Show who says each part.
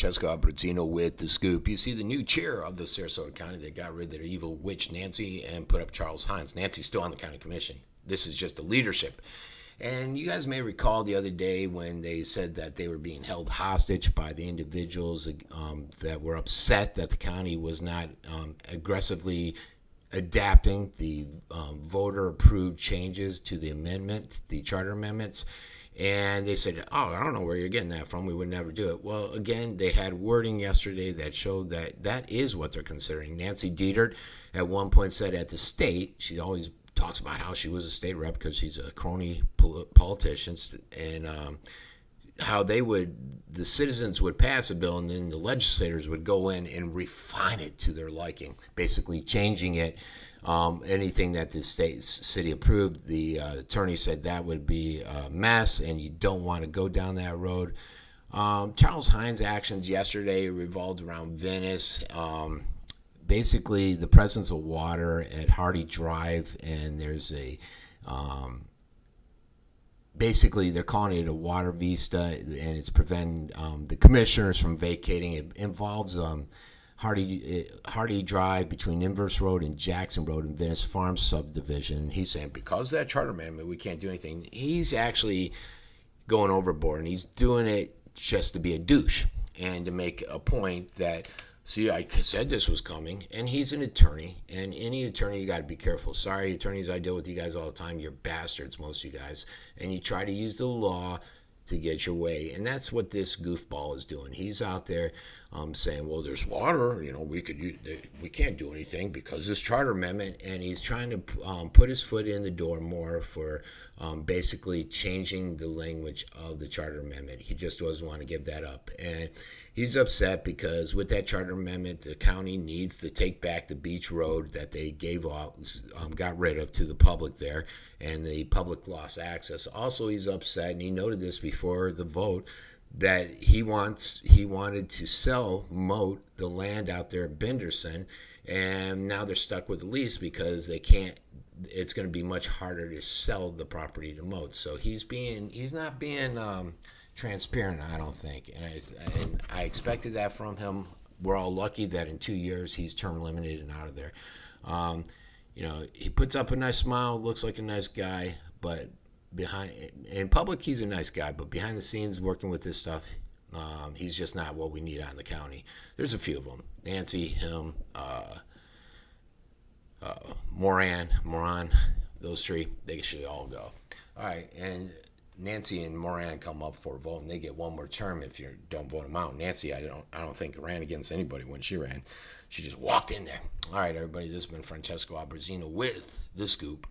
Speaker 1: Francesco Abbruzzino with The Scoop. You see the new chair of the Sarasota County, they got rid of their evil witch Nancy and put up Charles Hines. Nancy's still on the county commission. This is just the leadership. And you guys may recall the other day when they said that they were being held hostage by the individuals that were upset that the county was not aggressively adapting the voter-approved changes to the amendment, the charter amendments. And they said, oh, I don't know where you're getting that from. We would never do it. Well, again, they had wording yesterday that showed that that is what they're considering. Hines Detert at one point said at the state, she always talks about how she was a state rep because she's a crony politician, and how the citizens would pass a bill and then the legislators would go in and refine it to their liking, basically changing it. Anything that the city approved, the attorney said that would be a mess and you don't want to go down that road. Charles Hines' actions yesterday revolved around Venice. Basically, the presence of water at Hardy Drive, and there's a basically they're calling it a water vista, and it's preventing the commissioners from vacating. It involves Hardy Drive between Inverse Road and Jackson Road in Venice Farm subdivision. He's saying because of that charter amendment, we can't do anything. He's actually going overboard, and he's doing it just to be a douche and to make a point that, see, I said this was coming, and he's an attorney, and any attorney, you got to be careful. Sorry, attorneys, I deal with you guys all the time. You're bastards, most of you guys, and you try to use the law to get your way, and that's what this goofball is doing. He's out there saying, well, there's water, we can't do anything because this charter amendment, and he's trying to put his foot in the door more for basically changing the language of the charter amendment. He just doesn't want to give that up, and he's upset because with that charter amendment, the county needs to take back the beach road that they got rid of to the public there, and the public lost access. Also, he's upset, and he noted this before the vote, that he wanted to sell Moat, the land out there at Benderson, and now they're stuck with the lease because they can't. It's going to be much harder to sell the property to Moat. So he's not being transparent, I don't think, and I expected that from him. We're all lucky that in 2 years he's term limited and out of there. He puts up a nice smile, looks like a nice guy, but in public he's a nice guy, but behind the scenes working with this stuff, he's just not what we need on the county. There's a few of them: Nancy, him, Moran, those three. They should all go. All right, and Nancy and Moran come up for a vote, and they get one more term if you don't vote them out. Nancy, I don't think ran against anybody when she ran. She just walked in there. All right, everybody, this has been Francesco Abbruzzino with The Scoop.